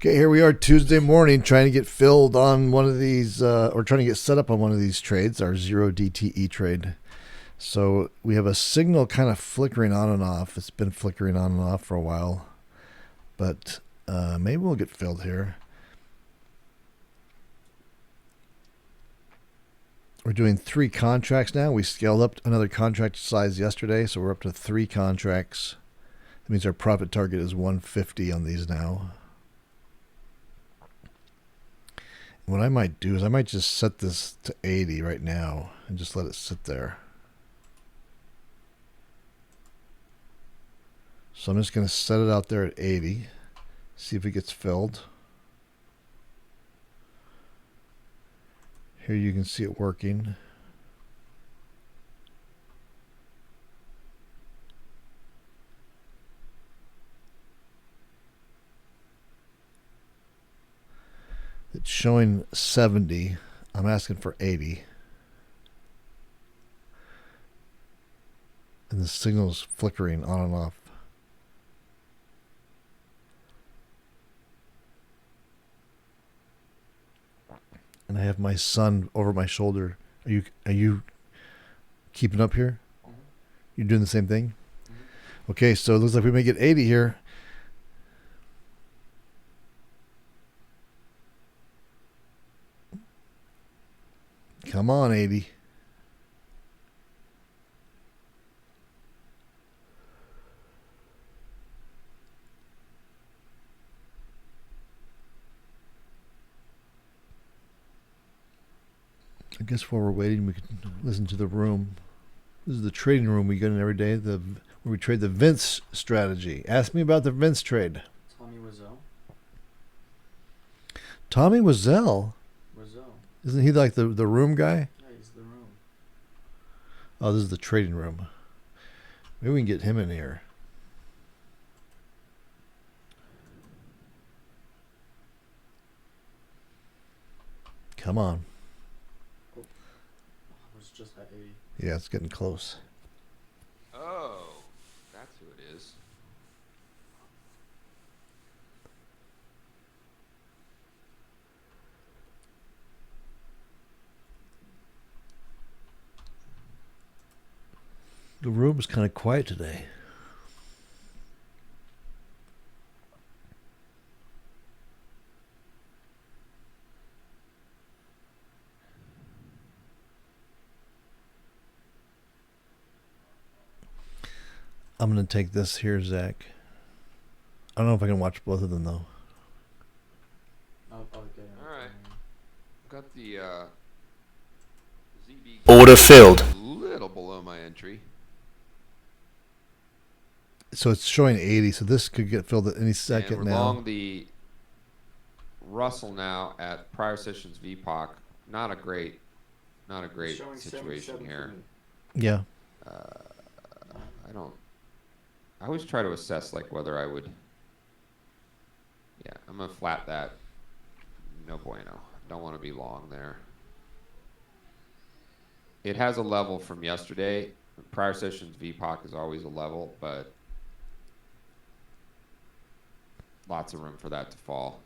Okay, here we are Tuesday morning trying to get filled on one of these, or trying to get set up on one of these trades, our 0DTE trade. So we have a signal kind of flickering on and off. It's been flickering on and off for a while, but maybe we'll get filled here. We're doing 3 contracts now. We scaled up another contract size yesterday, so we're up to 3 contracts. That means our profit target is 150 on these now. What I might do is I might just set this to 80 right now and just let it sit there. So I'm just going to set it out there at 80, see if it gets filled. Here you can see it working. It's showing 70. I'm asking for 80. And the signal's flickering on and off. And I have my son over my shoulder. Are you keeping up here? Mm-hmm. You're doing the same thing? Mm-hmm. Okay, so it looks like we may get 80 here. Come on, 80. I guess while we're waiting, we can listen to the room. This is the trading room we get in every day, where we trade the Vince strategy. Ask me about the Vince trade. Tommy Wiseau. Tommy Wiseau? Wiseau. Isn't he like the room guy? Yeah, he's the room. Oh, this is the trading room. Maybe we can get him in here. Come on. Oh, I was just at 80. Yeah, it's getting close. Oh, that's who it is. The room is kind of quiet today. I'm going to take this here, Zach. I don't know if I can watch both of them, though. I'll probably get him. All right. Got the ZB Order filled. a little below my entry. So it's showing 80, so this could get filled at any And second we're now. long the Russell now at prior sessions VPOC. Not a great Showing situation 77 here. for me. Yeah. I always try to assess like whether I would. Yeah, I'm gonna flat that. No bueno. Don't want to be long there. It has a level from yesterday. Prior sessions VPOC is always a level, but lots of room for that to fall.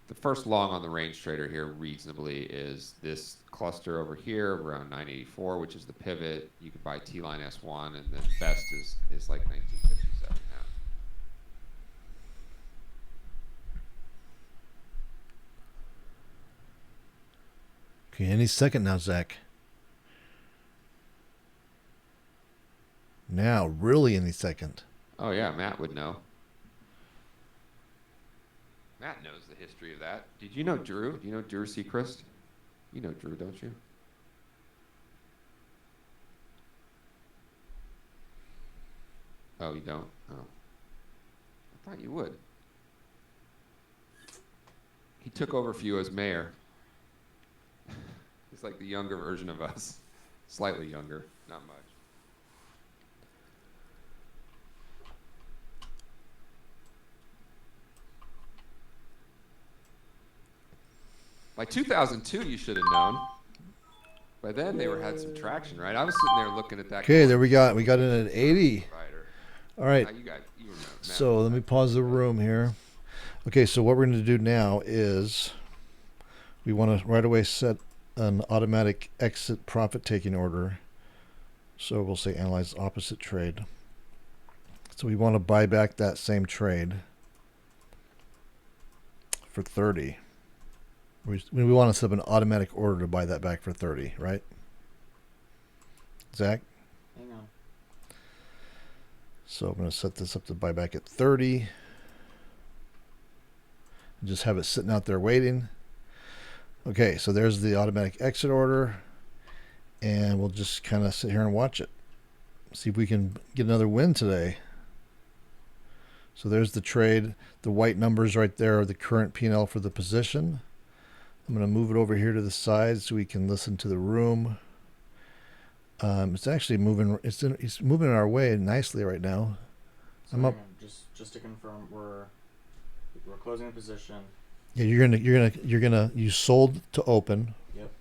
The first long on the range trader here reasonably is this cluster over here around 984, which is the pivot. You can buy T-line S1, and then best is like 1957 now. Okay, any second now, Zach. Now, really any second. Oh yeah, Matt would know. Matt knows the history of that. Did you know Drew? Do you know Drew Seacrest? You know Drew, don't you? Oh, you don't? Oh. I thought you would. He took over for you as mayor. He's like the younger version of us. Slightly younger, not much. By 2002, you should have known. By then, they had some traction, right? I was sitting there looking at that. Okay, there we got it at 80. Provider. All right. You remember, Matt. So let me pause the room here. Okay, so what we're going to do now is we want to right away set an automatic exit profit taking order. So we'll say analyze opposite trade. So we want to buy back that same trade for 30. We want to set up an automatic order to buy that back for 30, right? Zach? Hang on. So I'm going to set this up to buy back at 30. And just have it sitting out there waiting. Okay, so there's the automatic exit order. And we'll just kind of sit here and watch it. See if we can get another win today. So there's the trade. The white numbers right there are the current P&L for the position. I'm going to move it over here to the side so we can listen to the room. It's actually moving. It's moving our way nicely right now. So I'm up. hang on, just to confirm, we're closing a position. Yeah, you sold to open, Yep.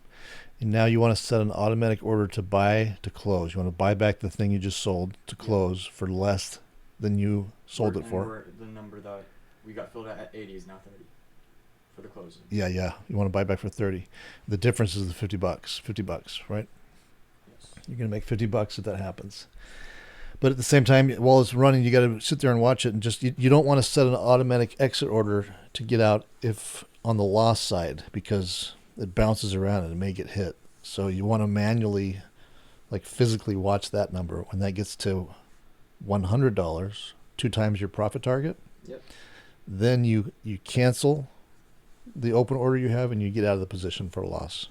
and now you want to set an automatic order to buy to close. You want to buy back the thing you just sold to close for less than you sold it for. The number that we got filled at 80 is now 30 for the closing. Yeah. You want to buy back for 30. The difference is the $50. $50, right? Yes. You're going to make $50 if that happens. But at the same time, while it's running, you got to sit there and watch it. And just you don't want to set an automatic exit order to get out if on the loss side, because it bounces around and it may get hit. So you want to manually, like physically watch that number. When that gets to $100, 2 times your profit target, Yep. then you cancel the open order you have and you get out of the position for a loss.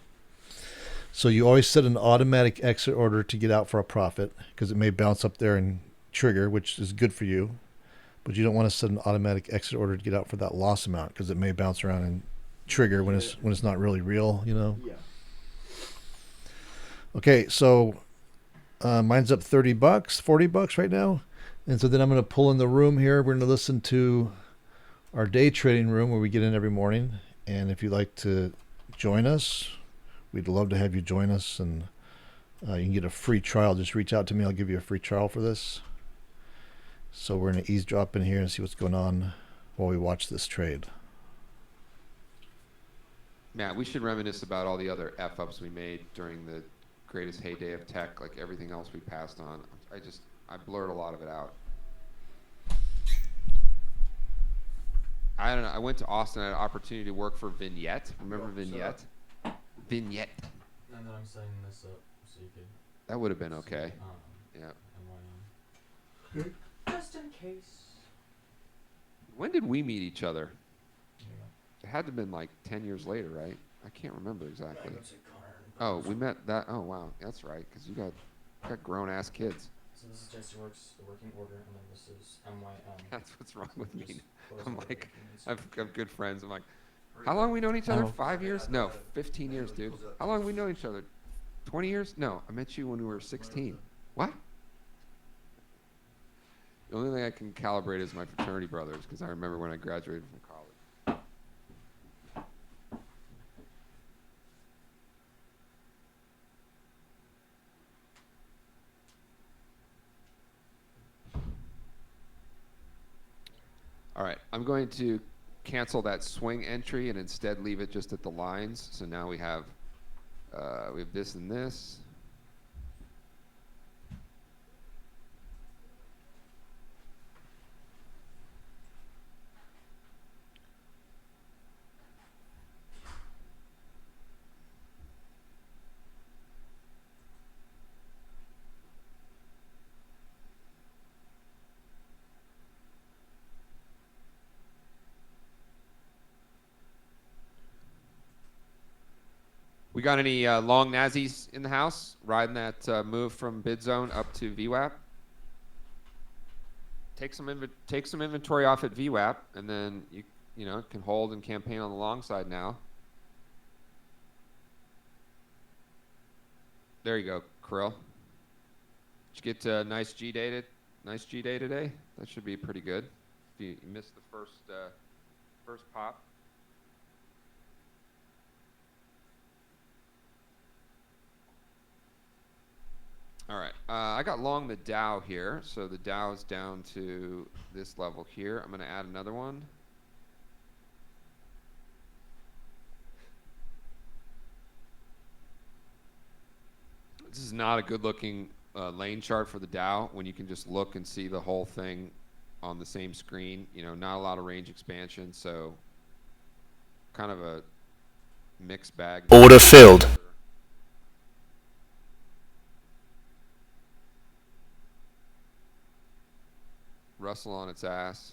So you always set an automatic exit order to get out for a profit because it may bounce up there and trigger, which is good for you. But you don't want to set an automatic exit order to get out for that loss amount because it may bounce around and trigger when it's not really real, you know. Yeah. Okay, so mine's up $30, $40 right now, and so then I'm going to pull in the room here. We're going to listen to our day trading room where we get in every morning. And if you'd like to join us, we'd love to have you join us, and you can get a free trial. Just reach out to me. I'll give you a free trial for this. So we're going to eavesdrop in here and see what's going on while we watch this trade. Matt, we should reminisce about all the other F-ups we made during the greatest heyday of tech, like everything else we passed on. I blurred a lot of it out. I don't know. I went to Austin. I had an opportunity to work for Vignette. Remember Vignette? Vignette. And then I'm setting this up so you could. That would have been okay. Yeah. NYM. Just in case. When did we meet each other? There you It had to have been like 10 years later, right? I can't remember exactly. go. Oh, we met that. Oh, wow. That's right. Because you got grown-ass kids. So this is Jesse Works, the working order, and then this is MYM. That's what's wrong with me. Just close I'm order like, documents. I've good friends. I'm like, how long we known each other? Oh. 5 years? No, 15 years, dude. How long we known each other? 20 years? No, I met you when we were 16. What? The only thing I can calibrate is my fraternity brothers, because I remember when I graduated from college. All right, I'm going to cancel that swing entry and instead leave it just at the lines. So now we have this and this. We got any long Nazis in the house riding that move from bid zone up to VWAP? Take some inventory off at VWAP, and then you know can hold and campaign on the long side now. There you go, Krill. Did you get a nice G day today? That should be pretty good. If you missed the first pop. All right, I got long the Dow here, so the Dow is down to this level here. I'm going to add another one. This is not a good-looking lane chart for the Dow when you can just look and see the whole thing on the same screen. You know, not a lot of range expansion, so kind of a mixed bag. Order filled. Russell on its ass.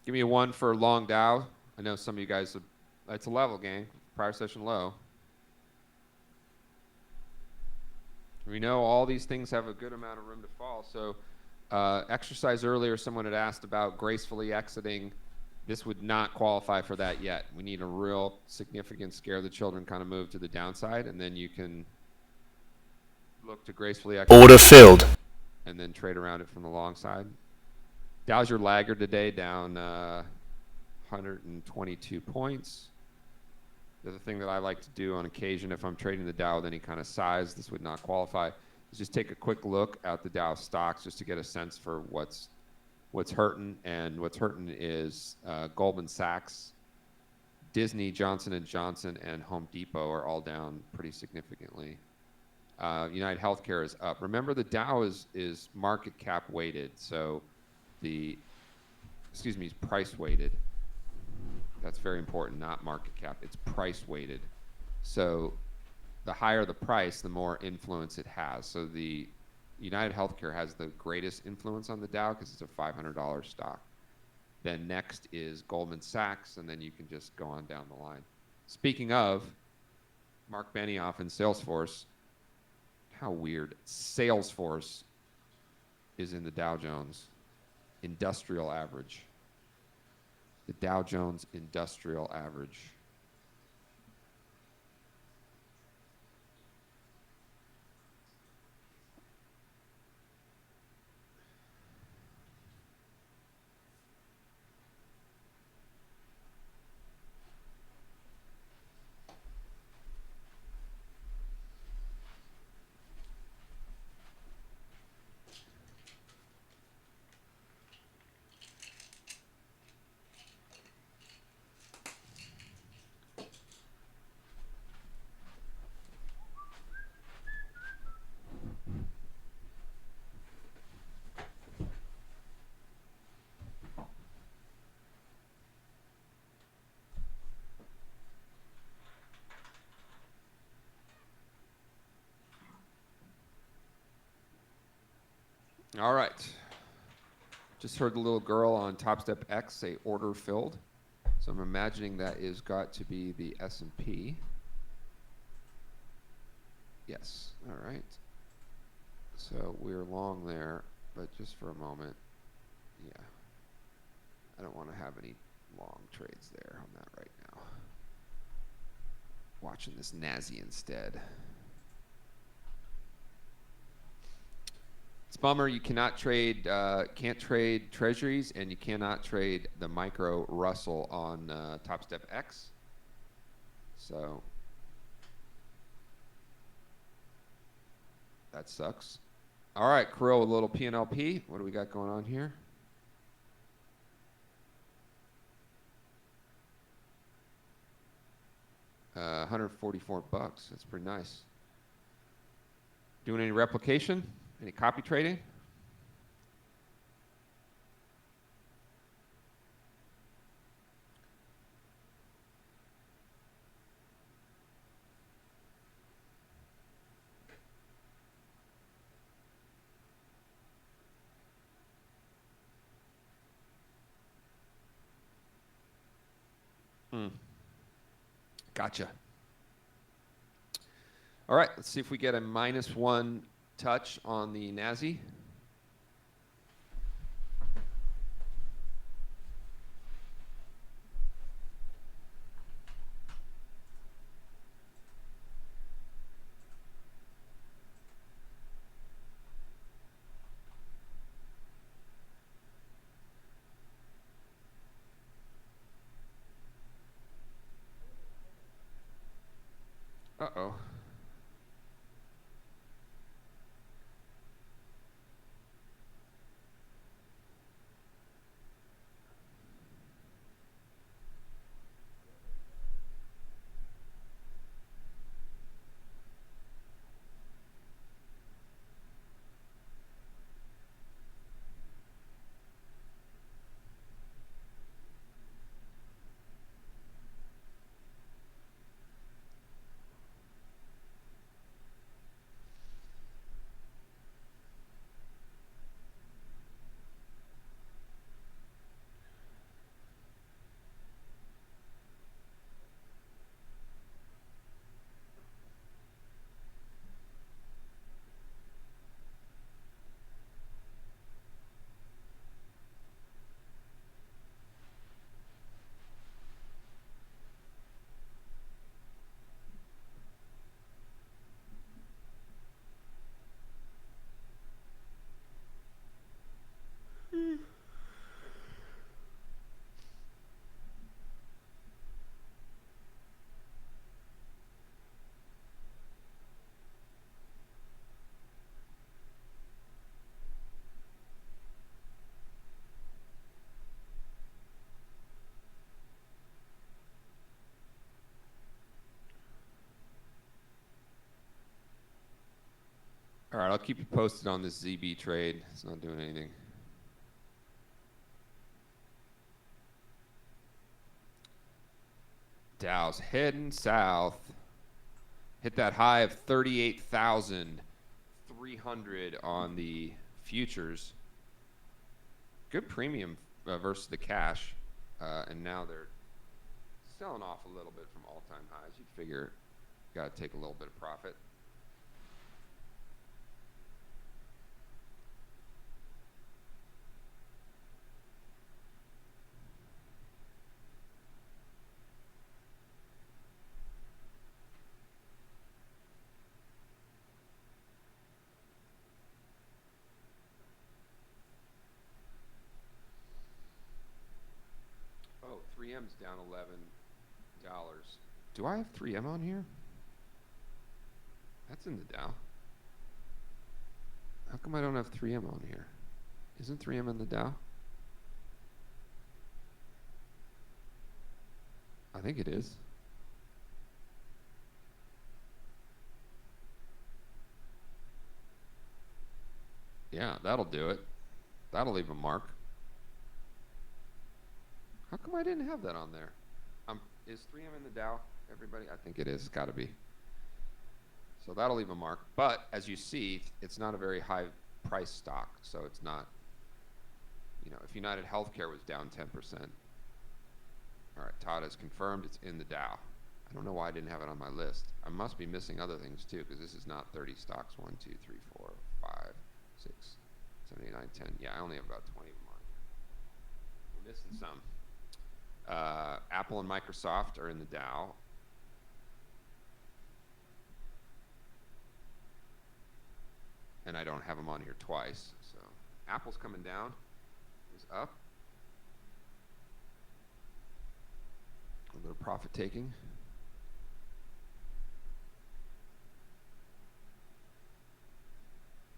Give me a 1 for long Dow. I know some of you guys, it's a level, gang. Prior session low. We know all these things have a good amount of room to fall. So exercise earlier, someone had asked about gracefully exiting. This would not qualify for that yet. We need a real significant scare the children kind of move to the downside, and then you can look to gracefully exit. Order filled. And then trade around it from the long side. Dow's your laggard today, down 122 points. The other thing that I like to do on occasion if I'm trading the Dow with any kind of size, this would not qualify, is just take a quick look at the Dow stocks just to get a sense for what's hurting. And what's hurting is Goldman Sachs, Disney, Johnson & Johnson, and Home Depot are all down pretty significantly. United Healthcare is up. Remember, the Dow is market cap weighted, so is price weighted. That's very important, not market cap. It's price weighted. So the higher the price, the more influence it has. So the United Healthcare has the greatest influence on the Dow because it's a $500 stock. Then next is Goldman Sachs, and then you can just go on down the line. Speaking of, Mark Benioff and Salesforce, how weird. Salesforce is in the Dow Jones Industrial Average. The Dow Jones Industrial Average. All right. Just heard the little girl on Top Step X say order filled. So I'm imagining that is got to be the S&P. Yes. All right. So we're long there, but just for a moment. Yeah. I don't want to have any long trades there on that right now. Watching this Nazi instead. It's a bummer you cannot trade, can't trade treasuries, and you cannot trade the micro Russell on Top Step X. So that sucks. All right, Krill, a little PNLP. What do we got going on here? $144. That's pretty nice. Doing any replication? Any copy trading? Gotcha. All right, let's see if we get a -1 touch on the Nazi. Uh-oh. All right, I'll keep you posted on this ZB trade. It's not doing anything. Dow's heading south. Hit that high of 38,300 on the futures. Good premium versus the cash. And now they're selling off a little bit from all-time highs. You'd figure got to take a little bit of profit. Oh, 3M's down $11. Do I have 3M on here? That's in the Dow. How come I don't have 3M on here? Isn't 3M in the Dow? I think it is. Yeah, that'll do it. That'll leave a mark. How come I didn't have that on there? Is 3M in the Dow, everybody? I think it is. It's got to be. So that'll leave a mark. But as you see, it's not a very high price stock. So it's not, you know, if United Healthcare was down 10%. All right, Todd has confirmed it's in the Dow. I don't know why I didn't have it on my list. I must be missing other things too, because this is not 30 stocks. 1, 2, 3, 4, 5, 6, 7, 8, 9, 10. Yeah, I only have about 20 of them on. We're missing some. Apple and Microsoft are in the Dow. And I don't have them on here twice. So Apple's coming down. Is up. A little bit of profit taking.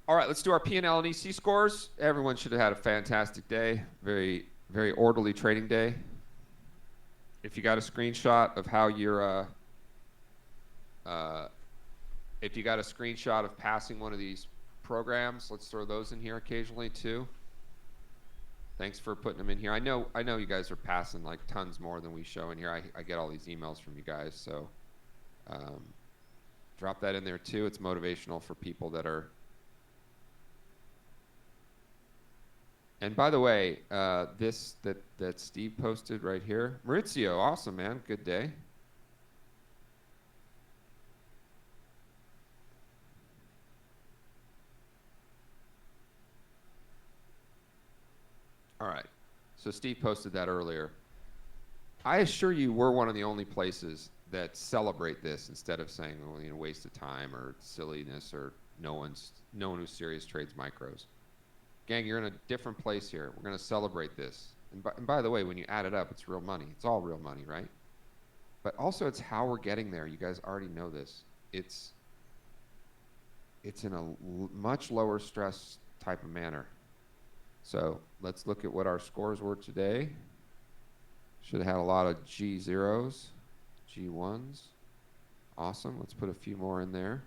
All right, let's do our P&L and EC scores. Everyone should have had a fantastic day. Very, very orderly trading day. If you got a screenshot of how you're, if you got a screenshot of passing one of these programs, let's throw those in here occasionally too. Thanks for putting them in here. I know you guys are passing like tons more than we show in here. I get all these emails from you guys, so drop that in there too. It's motivational for people that are. And by the way, this that Steve posted right here, Maurizio, awesome man, good day. All right, so Steve posted that earlier. I assure you, we're one of the only places that celebrate this instead of saying, well, you know, waste of time or silliness or no one who serious trades micros. Gang, you're in a different place here. We're going to celebrate this. And by the way, when you add it up, it's real money. It's all real money, right? But also, it's how we're getting there. You guys already know this. it's in a much lower stress type of manner. So let's look at what our scores were today. Should have had a lot of G0s, G1s. Awesome. Let's put a few more in there.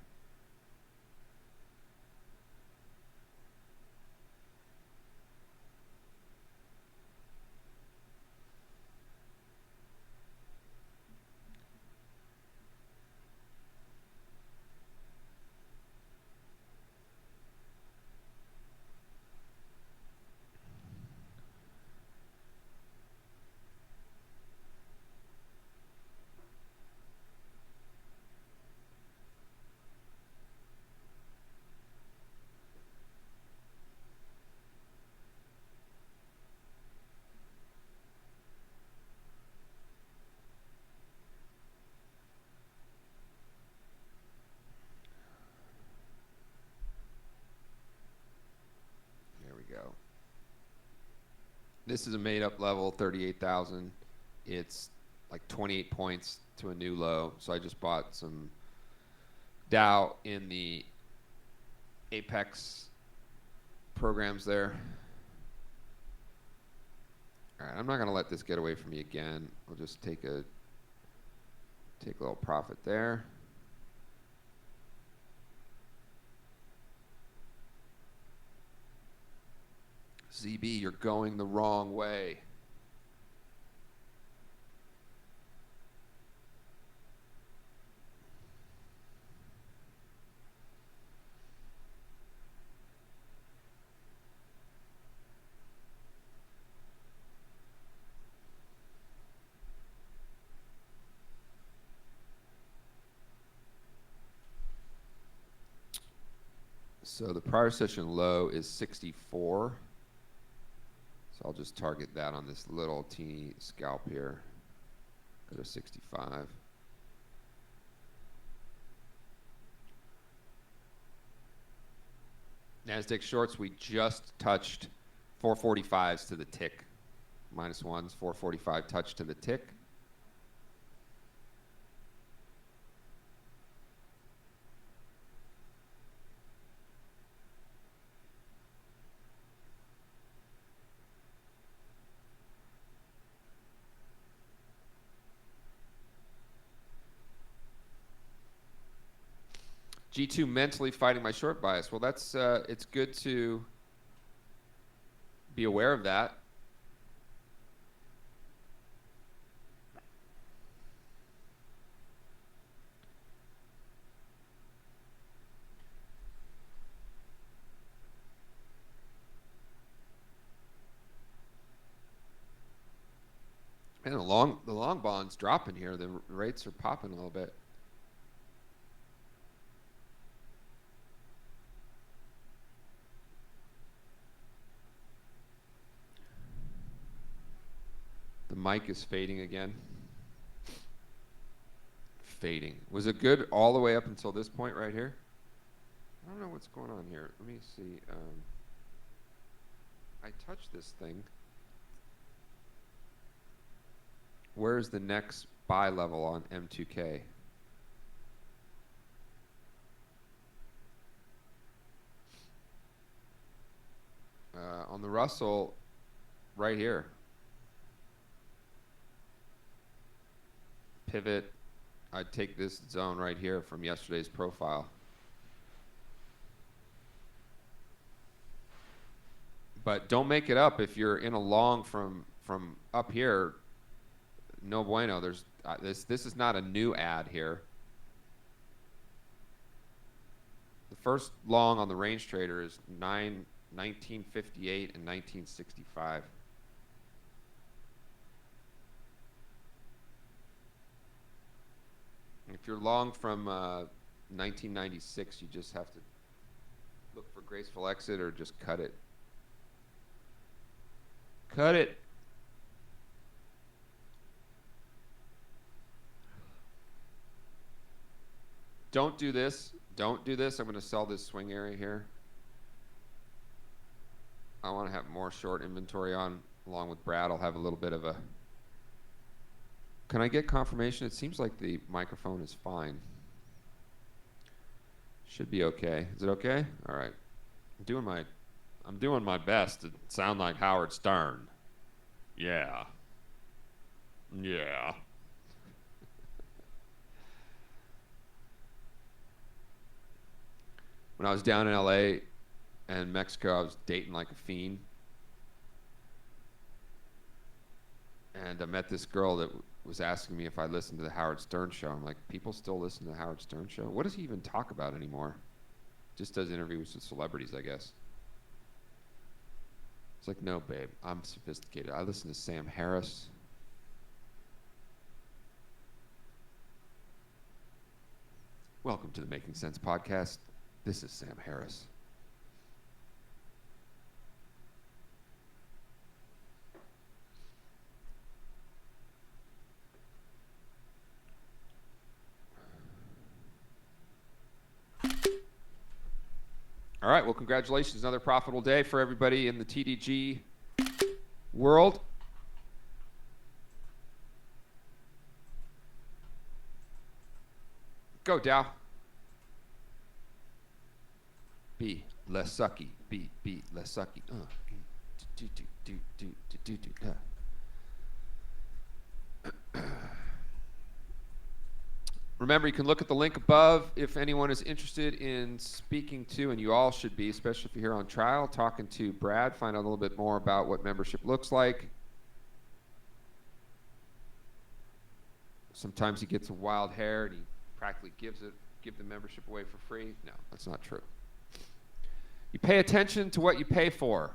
There we go. This is a made-up level, 38,000. It's like 28 points to a new low. So I just bought some Dow in the Apex programs there. All right, I'm not going to let this get away from me again. I'll just take a little profit there. ZB, you're going the wrong way. So the prior session low is 64. So I'll just target that on this little teeny scalp here. Go to 65. NASDAQ shorts, we just touched 445s to the tick. Minus ones, 445 touch to the tick. G2 mentally fighting my short bias. Well, that's it's good to be aware of that. And the long bonds dropping here. The rates are popping a little bit. The mic is fading again. Fading. Was it good all the way up until this point right here? I don't know what's going on here. Let me see. I touched this thing. Where's the next buy level on M2K? On the Russell, right here. Pivot, I'd take this zone right here from yesterday's profile. But don't make it up if you're in a long from up here. No bueno. There's this is not a new ad here. The first long on the range trader is 1958 and 1965. If you're long from 1996, you just have to look for graceful exit or just cut it. Cut it. Don't do this. Don't do this. I'm going to sell this swing area here. I want to have more short inventory on. Along with Brad, I'll have a little bit of a... Can I get confirmation? It seems like the microphone is fine. Should be okay. Is it okay? All right. I'm doing my best to sound like Howard Stern. Yeah. Yeah. When I was down in LA and Mexico, I was dating like a fiend. And I met this girl that was asking me if I listened to the Howard Stern show. I'm like, people still listen to the Howard Stern show? What does he even talk about anymore? Just does interviews with celebrities, I guess. It's like, no, babe, I'm sophisticated. I listen to Sam Harris. Welcome to the Making Sense podcast. This is Sam Harris. All right, well, congratulations. Another profitable day for everybody in the TDG world. Go, Dow. Be less sucky. Be less sucky. Remember, you can look at the link above if anyone is interested in speaking to, and you all should be, especially if you're here on trial, talking to Brad, find out a little bit more about what membership looks like. Sometimes he gets a wild hair and he practically give the membership away for free. No, that's not true. You pay attention to what you pay for.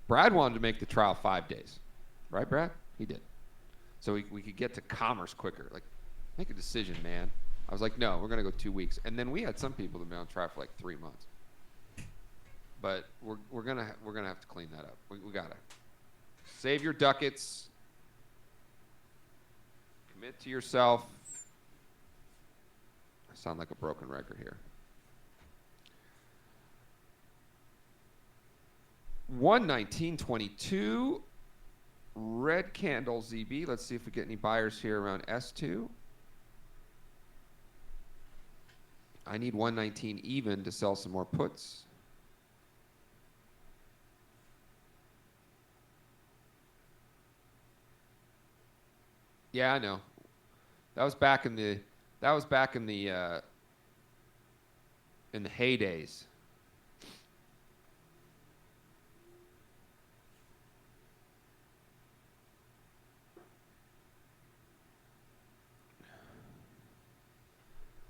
Brad wanted to make the trial 5 days. Right, Brad? He did. So we could get to commerce quicker. Like, make a decision, man. I was like, no, we're going to go 2 weeks. And then we had some people that have been on trial for like 3 months. But we're gonna have to clean that up. We got to. Save your ducats. Commit to yourself. I sound like a broken record here. 119.22. Red candle ZB. Let's see if we get any buyers here around S2. I need 119 even to sell some more puts. Yeah, I know. That was back in the heydays.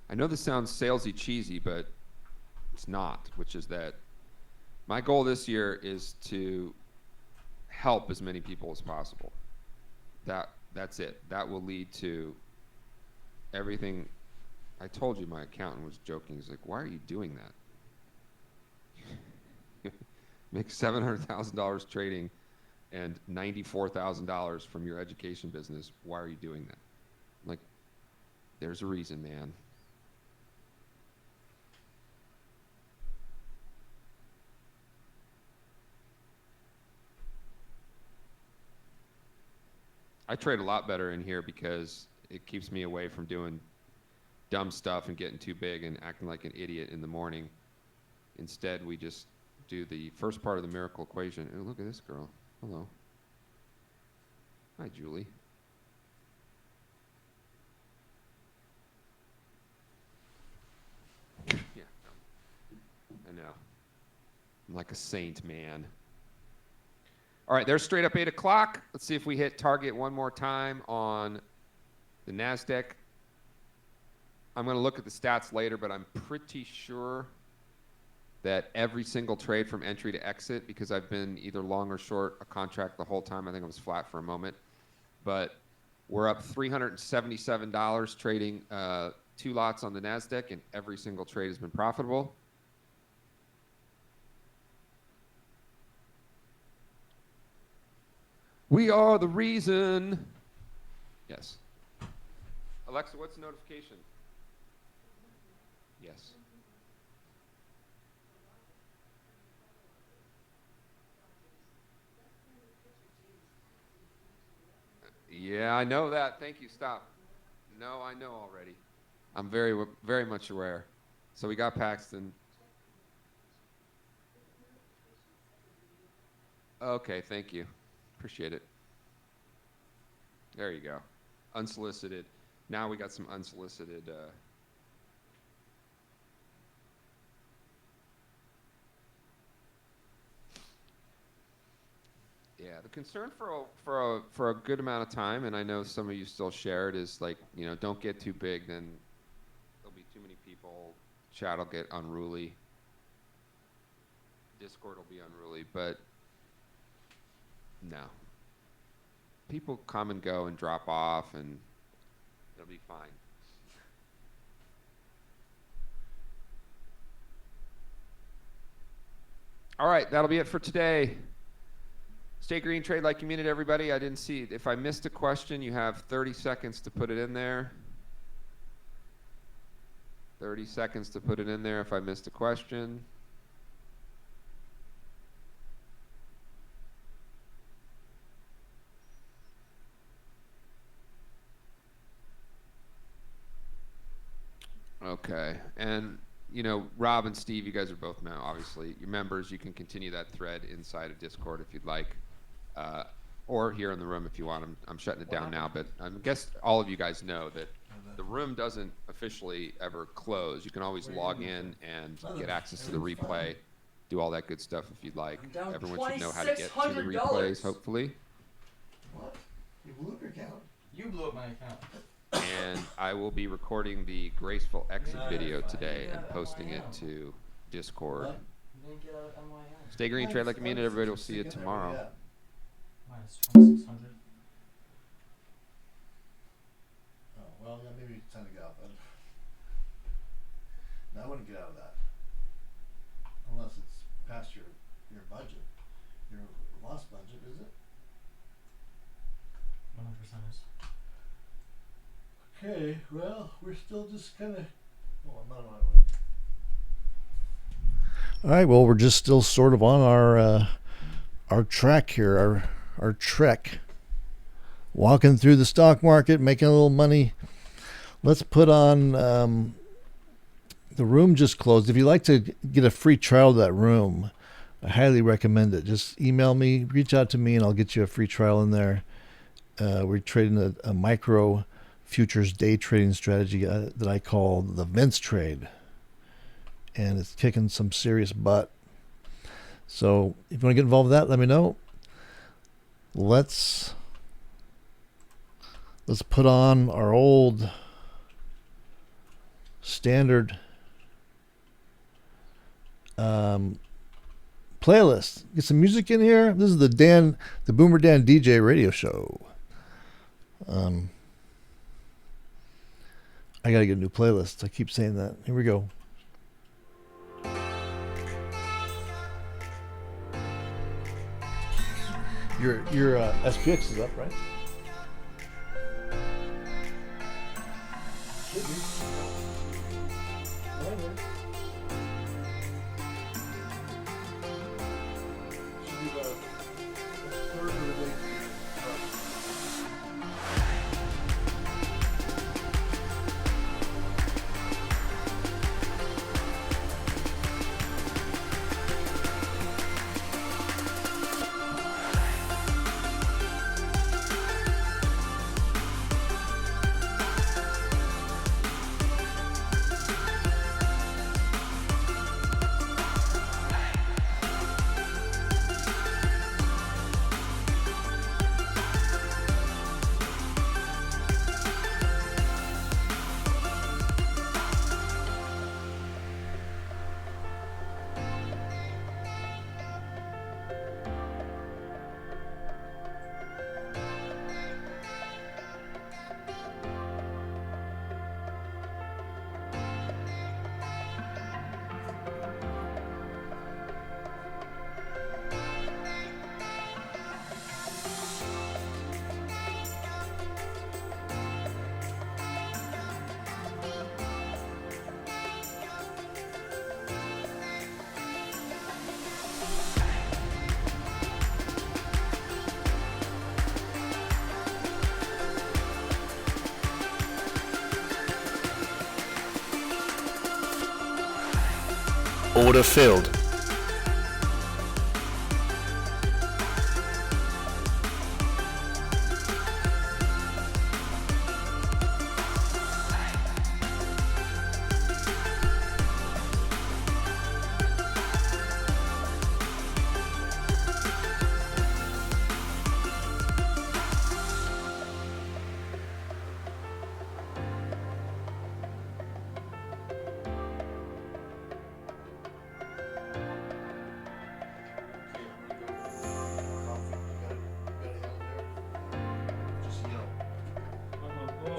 I know this sounds salesy cheesy, but it's not, which is that my goal this year is to help as many people as possible. That's it. That will lead to everything. I told you my accountant was joking. He's like, why are you doing that? Make $700,000 trading and $94,000 from your education business. Why are you doing that? I'm like, there's a reason, man. I trade a lot better in here because it keeps me away from doing dumb stuff and getting too big and acting like an idiot in the morning. Instead, we just do the first part of the miracle equation. Oh, look at this girl. Hello. Hi, Julie. Yeah, I know. I'm like a saint, man. All right, there's straight up 8 o'clock. Let's see if we hit target one more time on the NASDAQ. I'm going to look at the stats later, but I'm pretty sure that every single trade from entry to exit, because I've been either long or short a contract the whole time. I think I was flat for a moment. But we're up $377 trading 2 lots on the NASDAQ, and every single trade has been profitable. We are the reason. Yes. Alexa, what's the notification? Yes. Yeah, I know that. Thank you. Stop. No, I know already. I'm very much aware. So we got Paxton. Okay, thank you. Appreciate it. There you go. Unsolicited. Now we got some unsolicited. Yeah, the concern for a good amount of time, and I know some of you still share it, is like, you know, don't get too big, then there'll be too many people. Chat will get unruly. Discord will be unruly, but no. People come and go and drop off, and it'll be fine. All right, that'll be it for today. Stay green, trade like you mean it, everybody. I didn't see. If I missed a question, you have 30 seconds to put it in there. 30 seconds to put it in there if I missed a question. Okay, and you know, Rob and Steve, you guys are both now obviously your members. You can continue that thread inside of Discord if you'd like, or here in the room if you want. I'm shutting it down now, but I guess all of you guys know that the room doesn't officially ever close. You can always log in and get access to the replay, do all that good stuff if you'd like. Everyone should know how to get to the replays, hopefully. What? You blew up your account? You blew up my account. And I will be recording the graceful exit video today and posting it to Discord. You didn't get out on my account. Stay green, trade like a minute. Everybody will see you tomorrow. Minus 2600. Oh, well, yeah, maybe it's time to get out then. No, I wouldn't get out of that. Unless it's past your budget. Your lost budget, is it? 100% is. Okay, well, we're still just kind of. Well, I'm not on my way. All right, well, we're just still sort of on our track here, our trek. Walking through the stock market, making a little money. Let's put on. The room just closed. If you'd like to get a free trial of that room, I highly recommend it. Just email me, reach out to me, and I'll get you a free trial in there. We're trading a micro futures day trading strategy that I call the Vince trade, and it's kicking some serious butt. So if you want to get involved with that, let me know. Let's put on our old standard playlist. Get some music in here. This is the Boomer Dan DJ radio show. I gotta get a new playlist. I keep saying that. Here we go. Your SPX is up, right? Should be. Should be about a third of the way through. Order filled.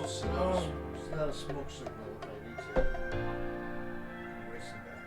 It's not a smoke signal if I need to. I'm racing back.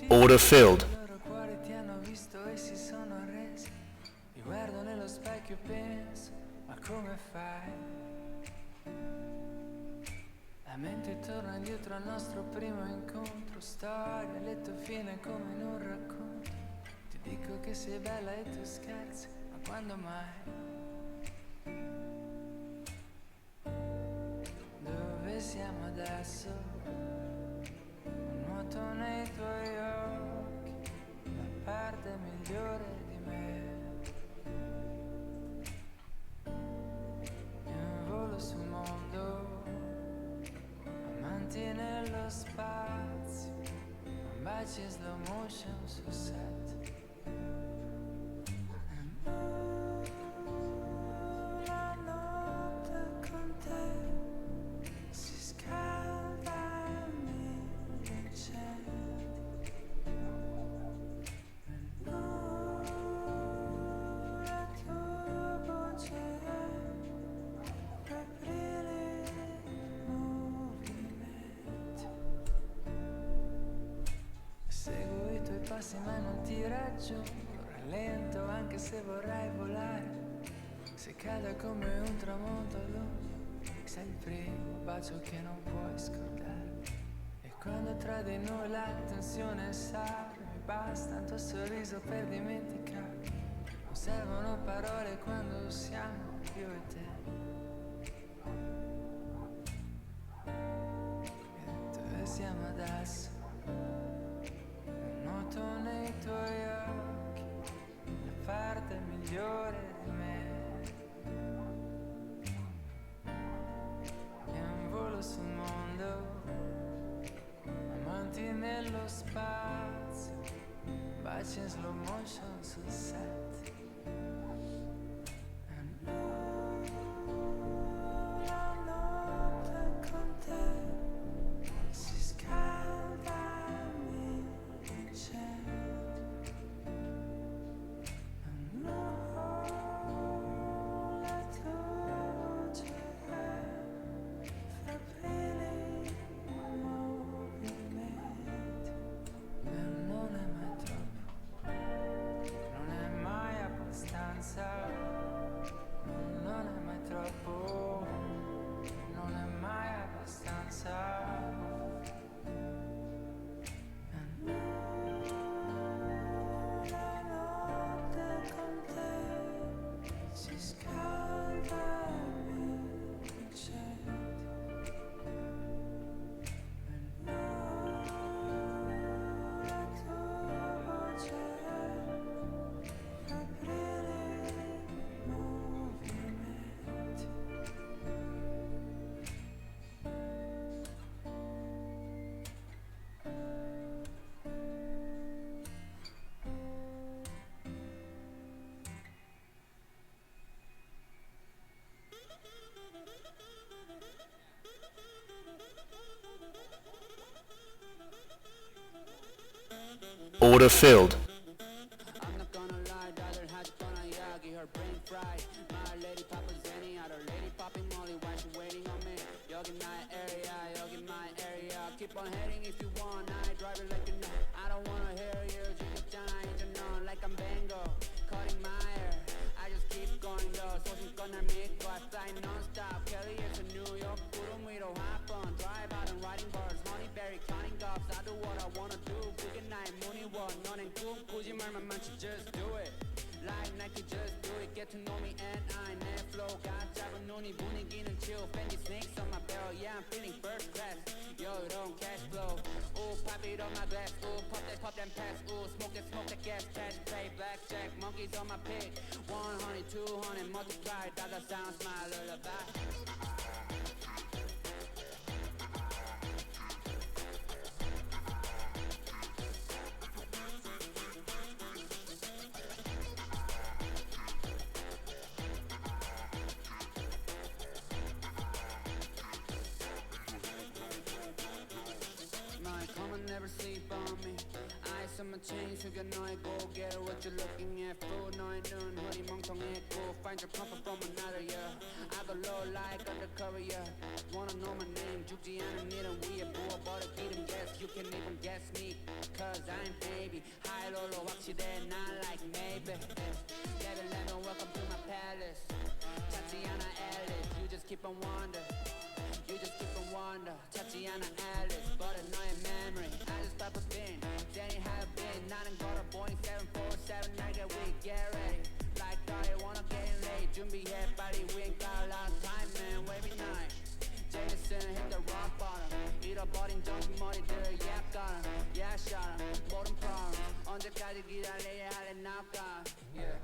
Order filled. I loro cuori ti hanno visto e si sono arresi. Mi guardo nello specchio e penso, ma come fai? La mente torna indietro al nostro primo incontro. Storia, letto fine come in un racconto. Ti dico che sei bella e tu scherzi, ma quando mai? Dove siamo adesso? Un nuoto nei tuoi occhi, la parte migliore di me. In volo sul mondo, amanti nello spazio, un bacio in slow motion sul set. La notte con te si scalda e mi incendi. La tua voce aprire movimenti. Seguo i tuoi passi ma non ti raggiungo. Rallento anche se vorrei volare. Se cade come un tramonto lungo, sei il primo bacio che non puoi scordare. E quando tra di noi la tensione sale, mi basta un tuo sorriso per dimenticare. Non servono parole quando siamo io e te. E dove siamo adesso? Un nuoto nei tuoi occhi, la parte migliore di me. E un volo sul mondo, amanti nello spazio, baci in slow motion sul set. La notte con te si scalda e mi incendi. La tua voce fra peli movimenti. E non è mai Order filled. I'm not gonna lie, 다들 하직거나 이야기 her brain fried. My lady poppin' Zenny, other lady popping Molly while she waiting on me. 여기 나의 area, 여기 my area. Keep on heading if you want, I drive it like you know. I don't wanna hear you, 지겹잖아 이제 넌 like I'm Bango, cutting my hair. I just keep going though, 소신껏 날 믿고 I fly non-stop. Kelly에서 New York, 구름 위로 hop on. Drive out and writing bars, honeyberry counting gobs. I do what I wanna do, 그게 나의 문의원. 너넨 꿈꾸지 말만 많지, just do it. Like Nike, just do it. Get to know me and I 내 flow가 작은 눈이 분위기는 chill. Fendi snakes on my barrel, yeah I'm feeling first class. Yo, don't cash flow. Ooh, pop it on my glass. Ooh, pop that pass. Ooh, smoke that gas. Cash play, blackjack, monkeys on my pig. 100, 200, multiply. Dada sounds my lullaby. My come and never sleep on me. Eyes on my chain, 숙여 너의 고개를 what you looking at. Fool 너의 눈 허리 멍청했고 find your comfort from another yeah. I go low like undercover yeah. Wanna know my name 죽지 않은 일은 위에 부어버려 기름 guess you can even guess me cause I'm baby high low 확실해 not like maybe Level welcome to my palace Tatiana Alice you just keep on wonder You just keep on wonder Tatiana Alice 버려 너의 memory I just pop a pin Danny have been 나는 걸어 Boeing 747 I get weak get ready Like I wanna get in late 준비해 빨리 we ain't got a lot of time man wavy night Jameson hit the rock bottom 잃어버린 정신 머리들 yeah got 'em yeah shot 'em 모든 problem 언제까지 기다려야 할래 now gone yeah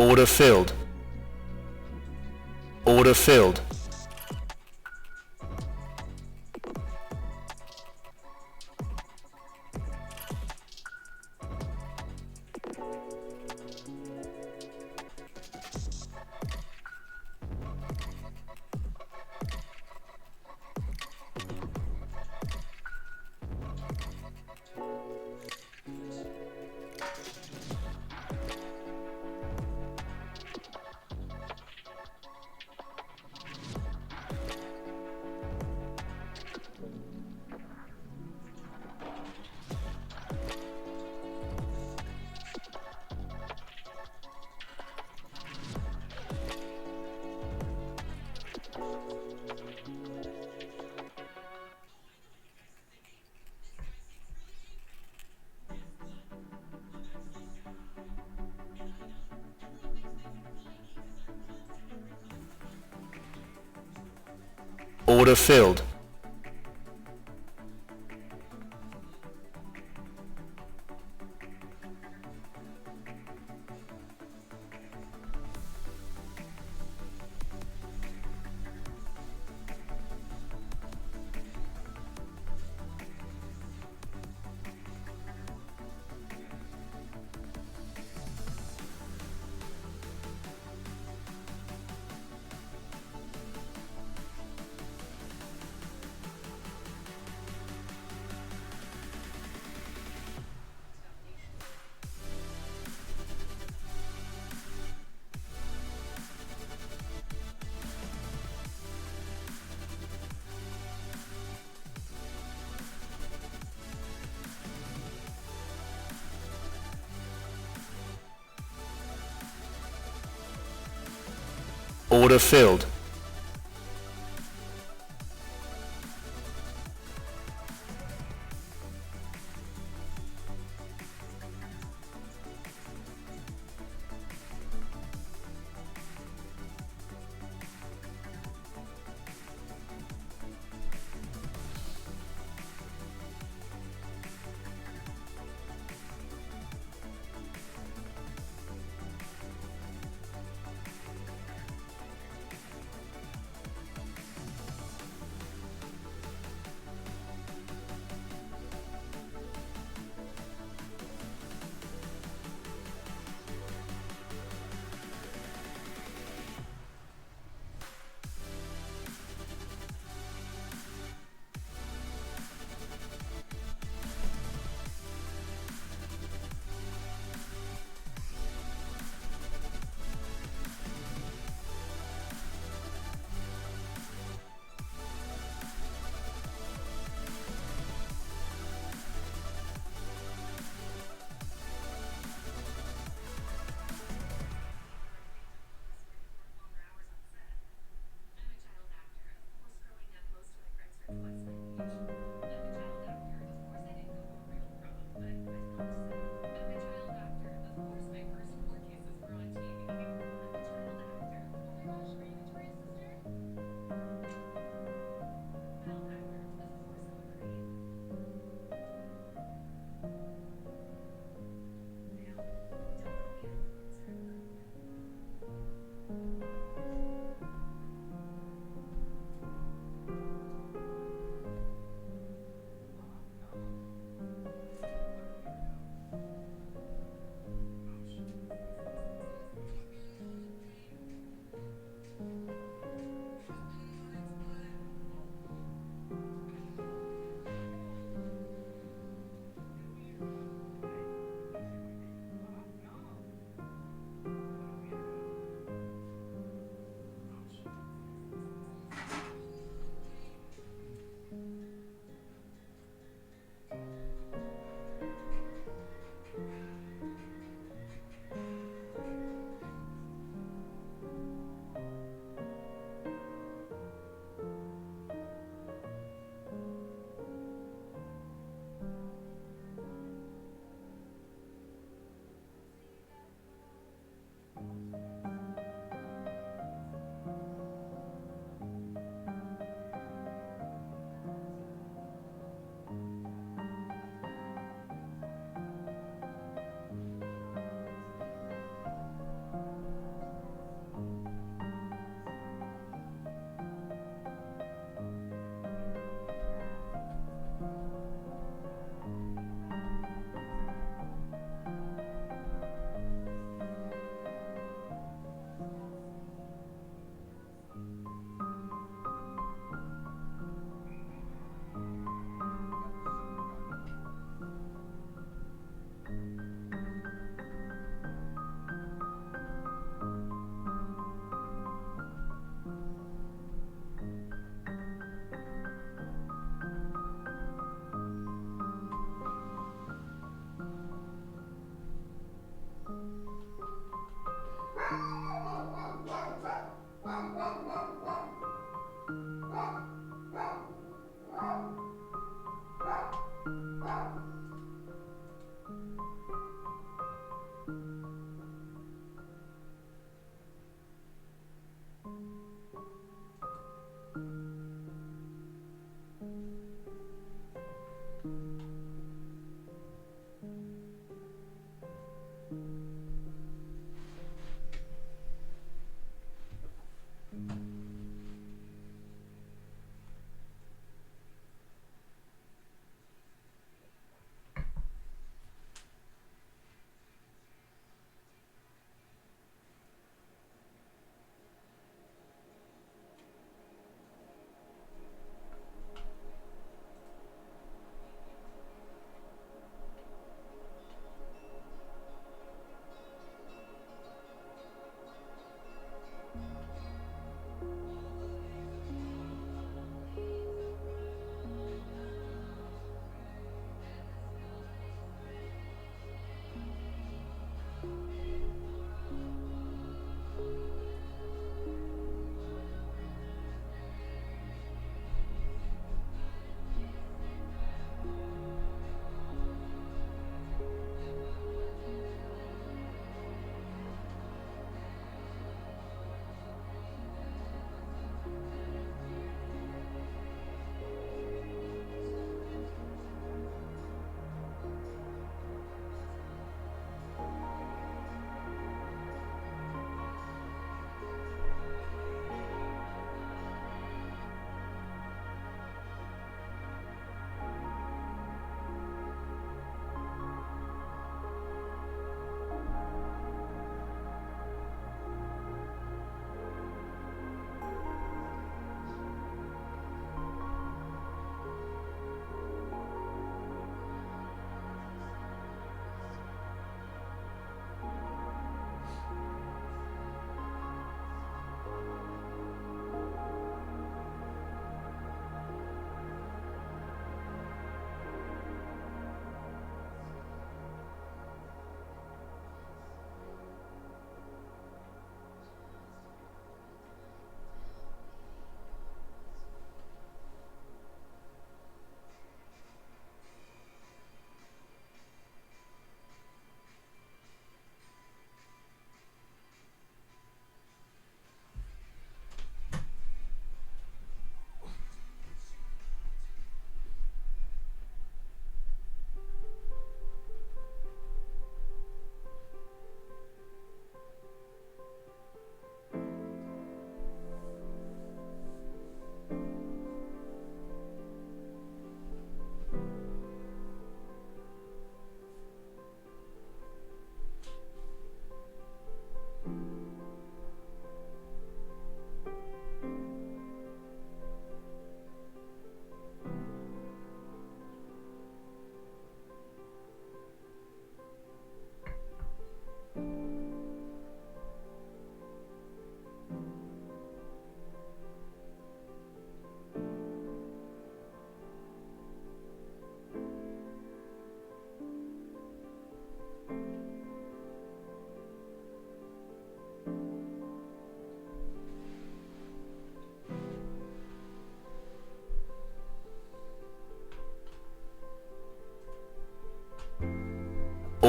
Order filled. Order filled. Order filled. Order filled.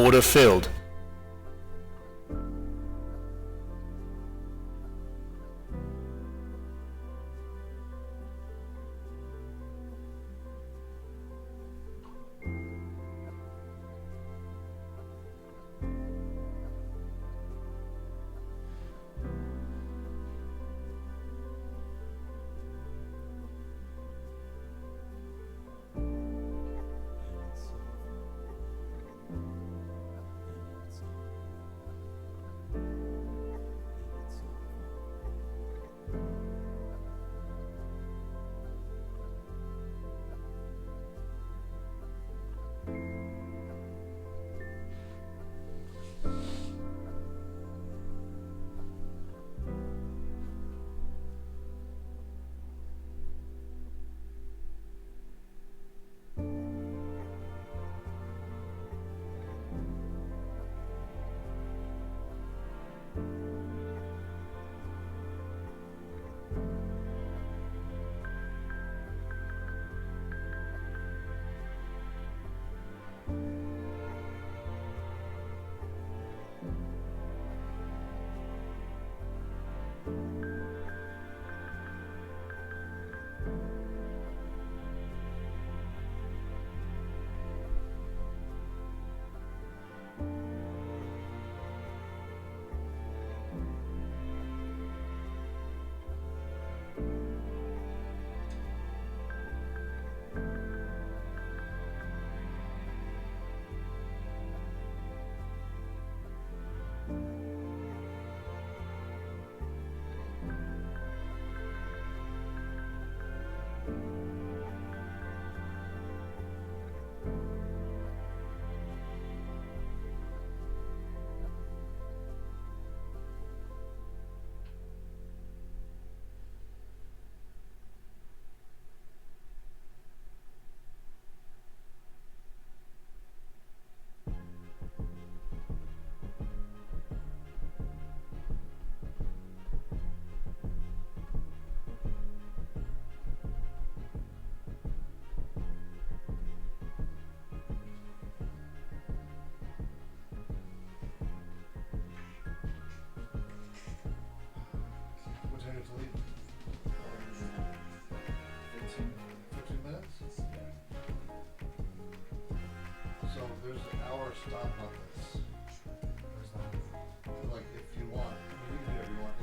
Order filled. What time do you have to leave? 15 minutes? So there's an hour stop on this. Like if you want, you can do whatever you want.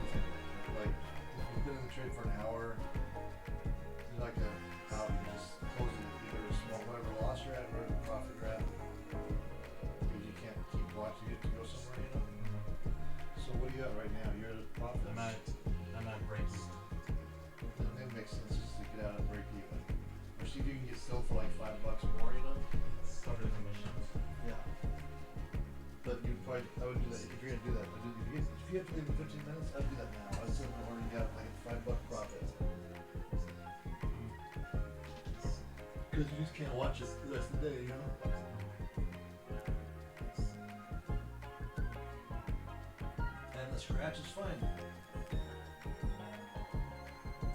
Like if you've been in the trade for an hour, you're like out, you just close it either a small whatever loss you're at, whatever profit you're at. Because you can't keep watching it to go somewhere, you know. So what are you at right now? You're at a profit? I'm at break even. Then it makes sense just to get out and break even. Or see if you can get still for like $5 more, you know? Cover the commissions. Yeah. But you probably, I would do that if you're gonna do that. But if you have to leave in 15 minutes, I'd do that now. I'd say I've already got like a $5 profit. Because you just can't watch it the rest of the day, you know? And the scratch is fine.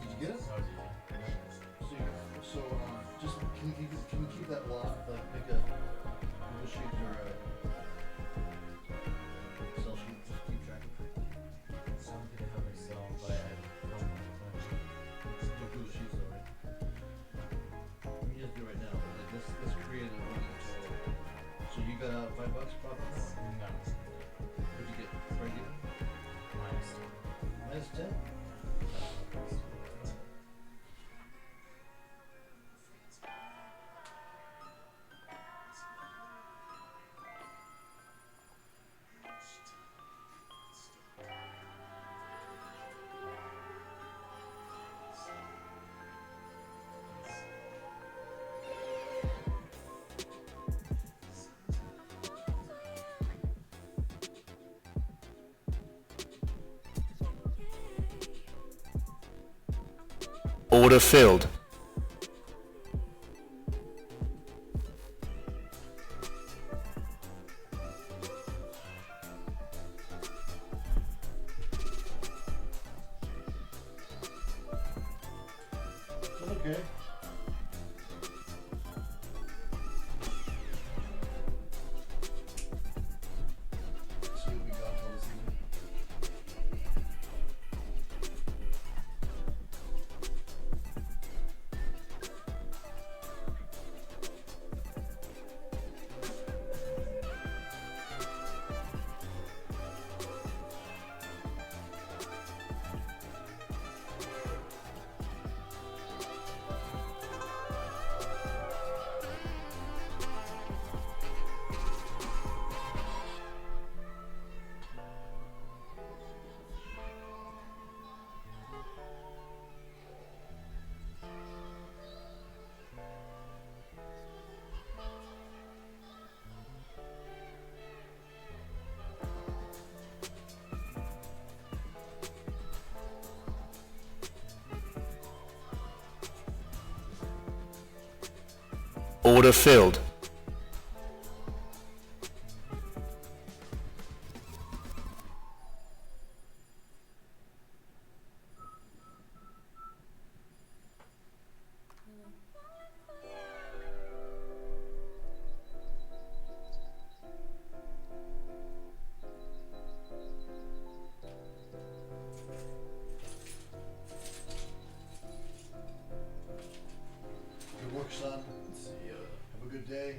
Did you get it? So, yeah. So, just can you keep that law, make a Google sheet or a Excel sheet, just keep track of it. So I'm gonna have Excel, but I don't want to. Do Google sheets though, right? You just do it right now, but like let's create a running total. So you got out $5 profit now? No. What'd you get? Break even? Minus 10? 2. Order filled. Okay. Order filled. Good work, son. See ya. Have a good day.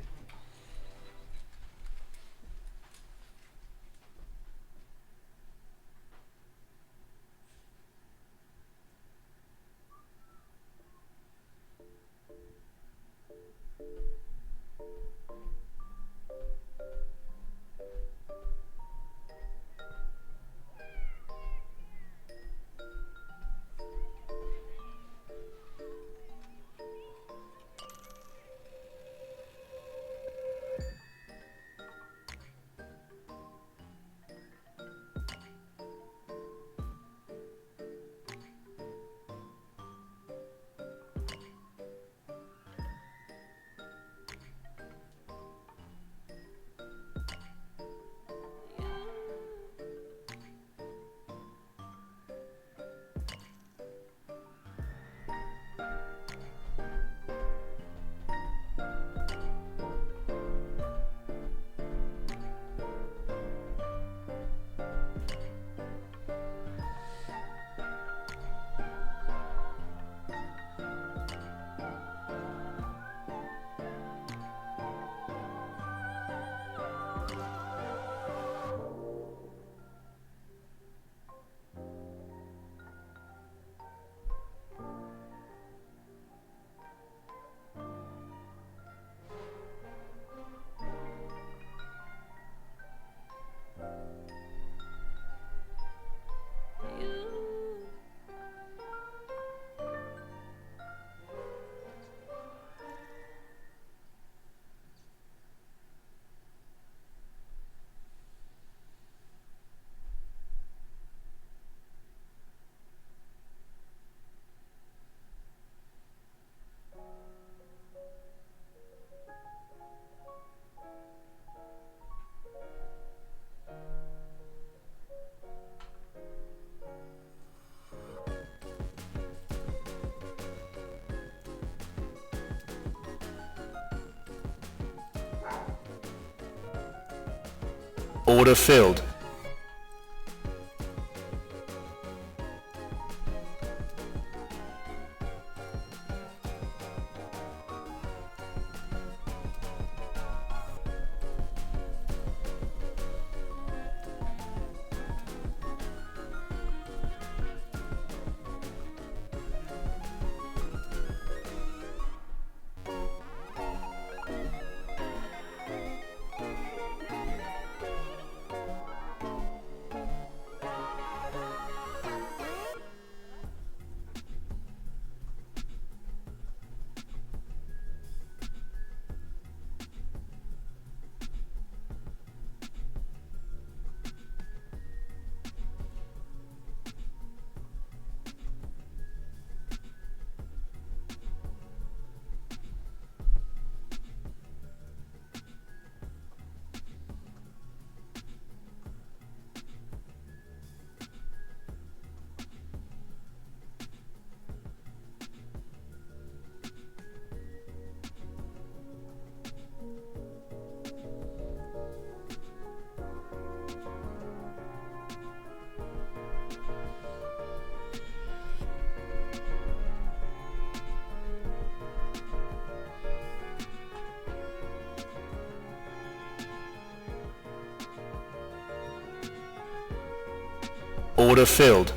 Order filled. Order filled.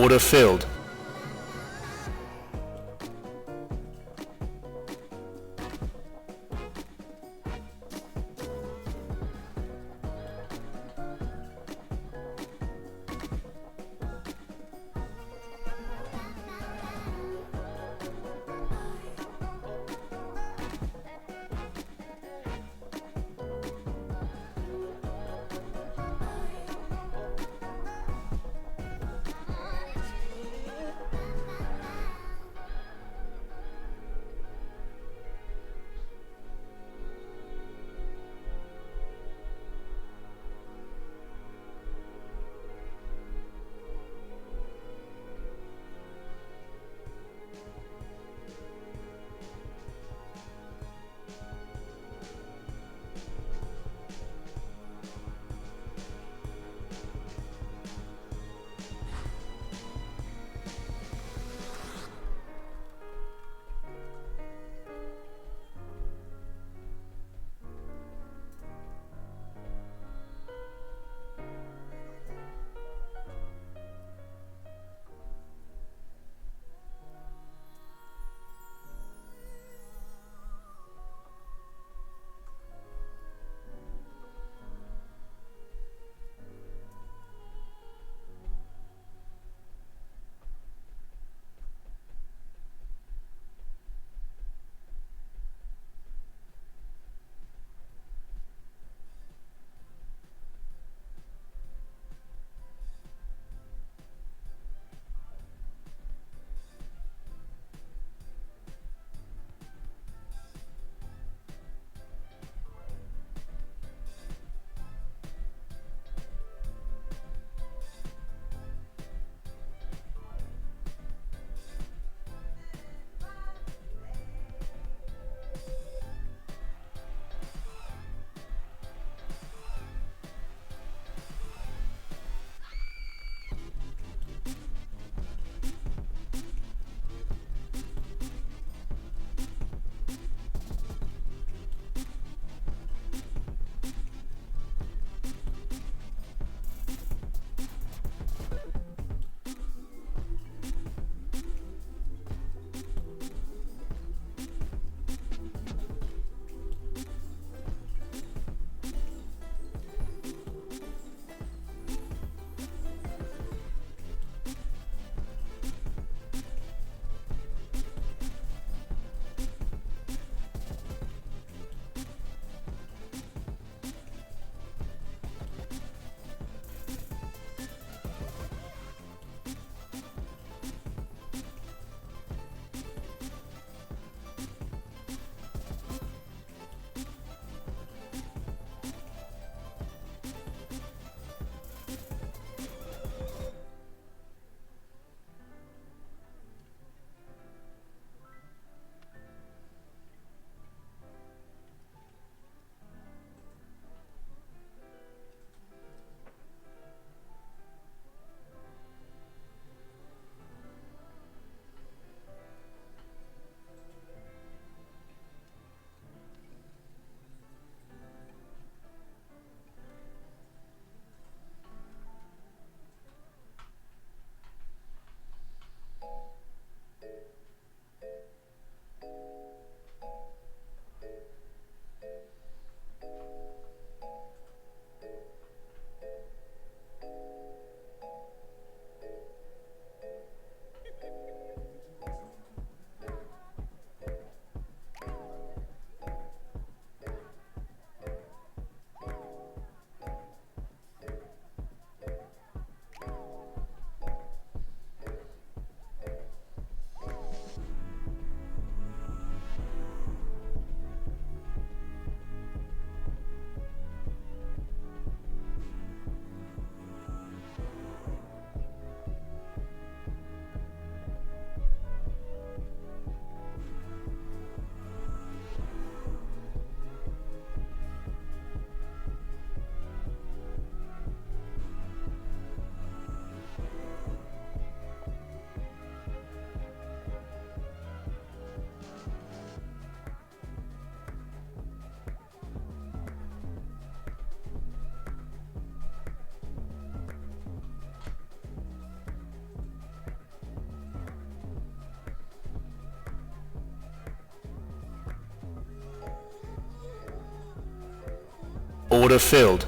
Order filled. Order filled.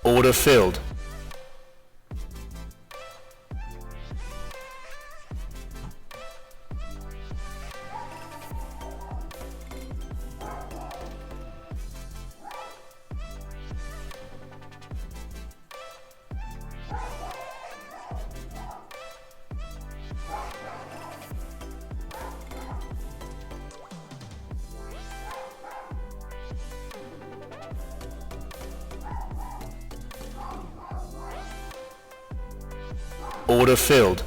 Order filled. Order filled.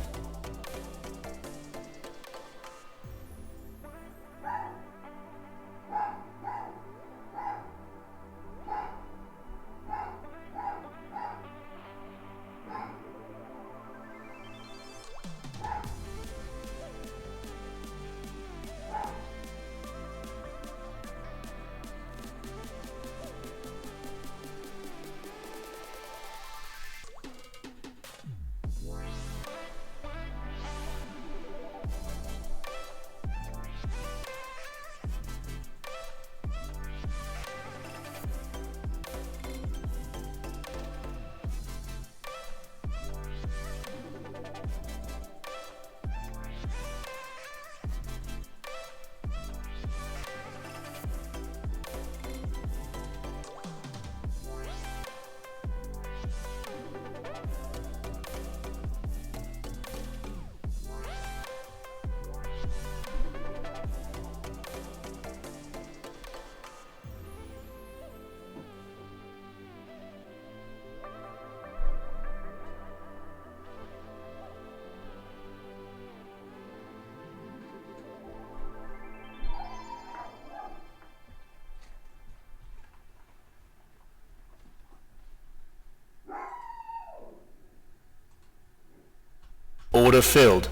Order filled.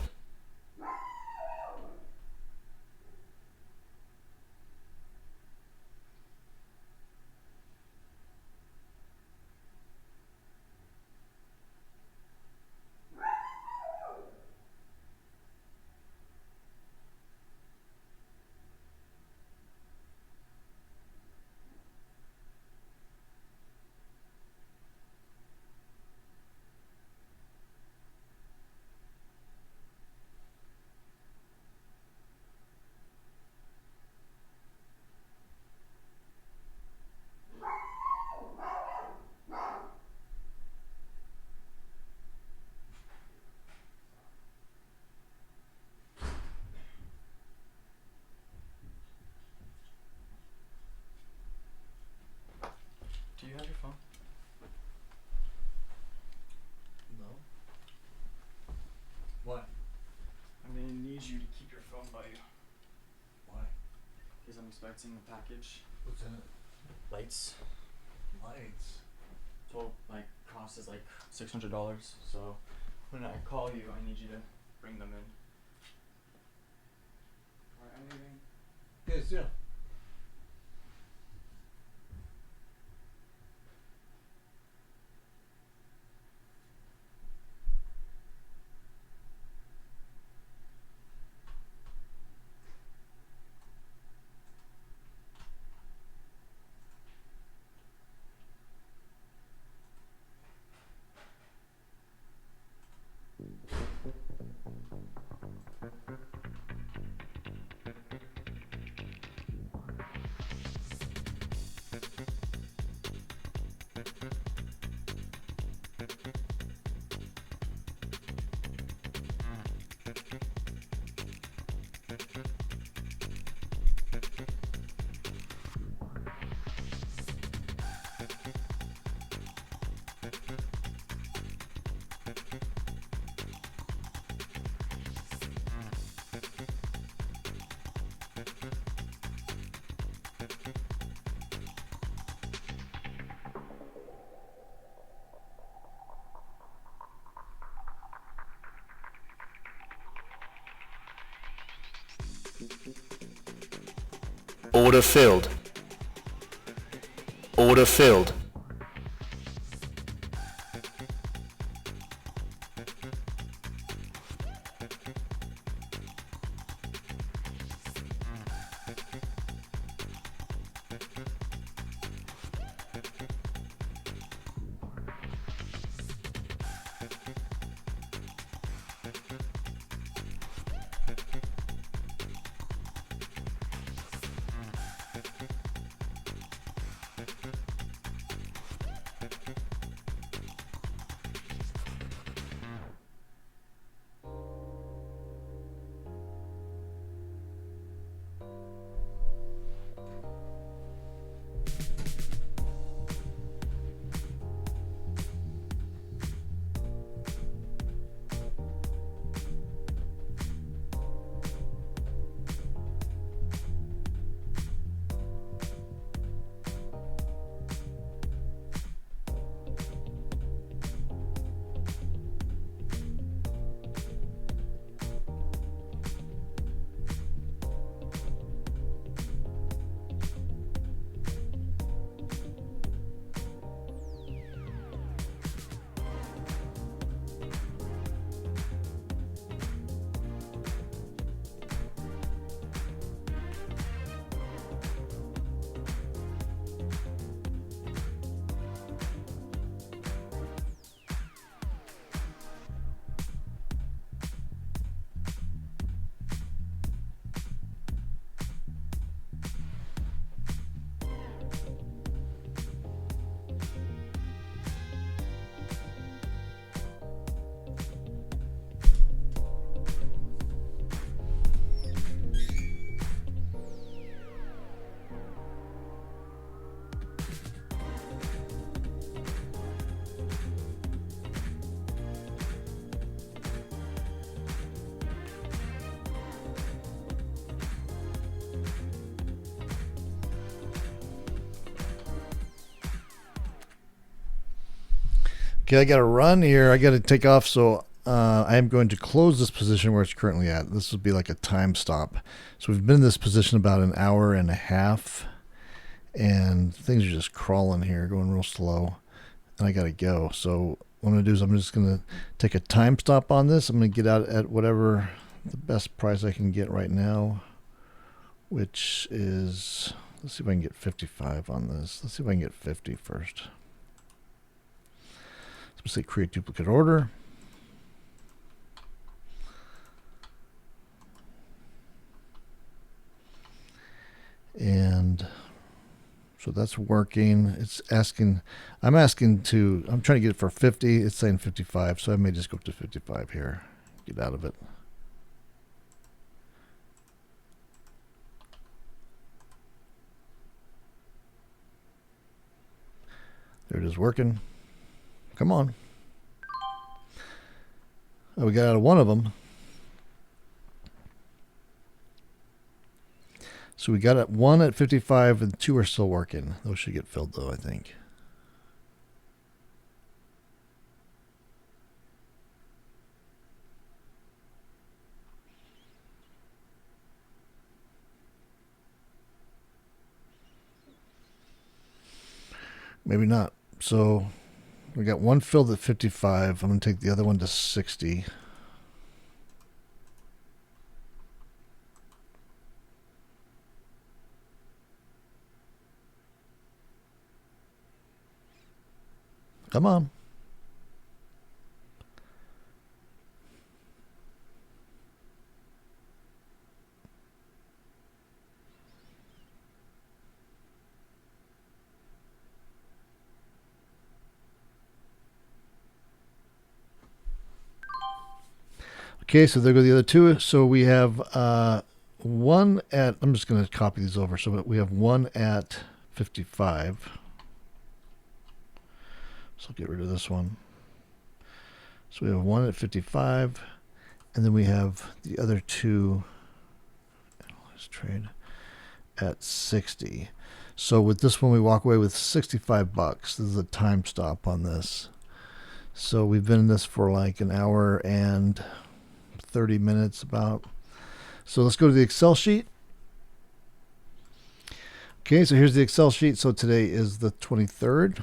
Do you have your phone? No. Why? I'm gonna need you to keep your phone by you. Why? Because I'm expecting the package. What's in it? Lights. Lights. Total cost is like $600. So when I call you, I need you to bring them in. Alright, I'm leaving. Yes, yeah. Order filled. Order filled. Okay, I got to run here. I got to take off. So I am going to close this position where it's currently at. This will be like a time stop. So we've been in this position about an hour and a half, and things are just crawling here, going real slow, and I got to go. So what I'm going to do is I'm just going to take a time stop on this. I'm going to get out at whatever the best price I can get right now, which is, let's see if I can get 55 on this. Let's see if I can get 50 first. Let's say create duplicate order. And so that's working. It's asking, I'm trying to get it for 50. It's saying 55. So I may just go up to 55 here. Get out of it. There it is working. Come on. Oh, we got out of one of them. So we got one at 55 and two are still working. Those should get filled though, I think. Maybe not. So we got one filled at 55. I'm going to take the other one to 60. Come on. Okay, so there go the other two. So we have one at, I'm just going to copy these over. So we have one at 55. So I'll get rid of this one. So we have one at 55, and then we have the other two, let's trade, at 60. So with this one, we walk away with 65 bucks. This is a time stop on this. So we've been in this for like an hour and 30 minutes about. So let's go to the Excel sheet. Okay, so here's the Excel sheet. So today is the 23rd.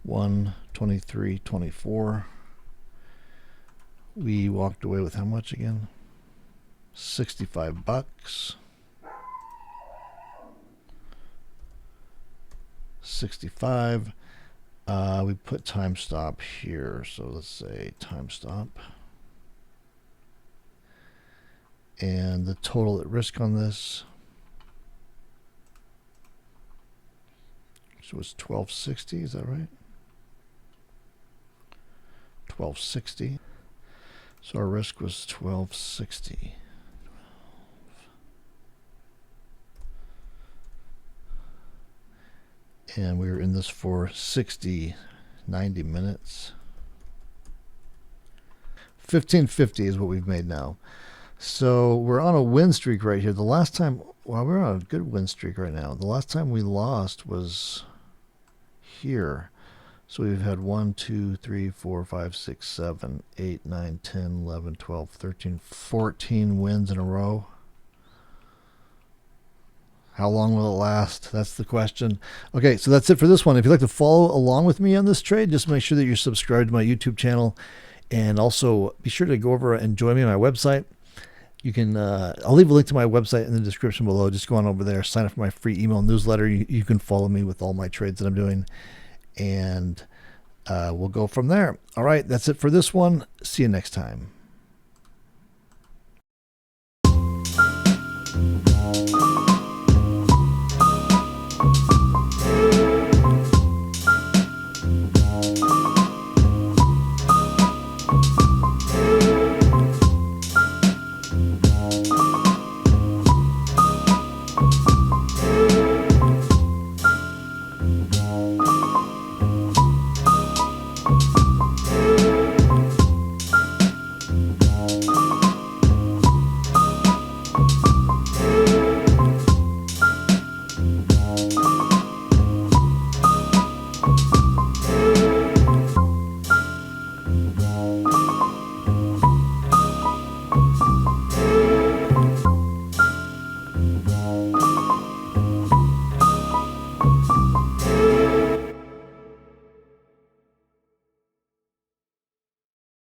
1/23/24. We walked away with how much again? 65 bucks. 65. We put time stop here, so let's say time stop. And the total at risk on this, so it's 1260, is that right? 1260. So our risk was 1260. And we were in this for 90 minutes. 1550 is what we've made now. So we're on a win streak right here. The last time, well, we're on a good win streak right now. The last time we lost was here. So we've had 1, 2, 3, 4, 5, 6, 7, 8, 9, 10, 11, 12, 13, 14 wins in a row. How long will it last? That's the question. Okay, so that's it for this one. If you'd like to follow along with me on this trade, just make sure that you're subscribed to my YouTube channel. And also be sure to go over and join me on my website. You can, I'll leave a link to my website in the description below. Just go on over there, sign up for my free email newsletter. You can follow me with all my trades that I'm doing. And we'll go from there. All right, that's it for this one. See you next time.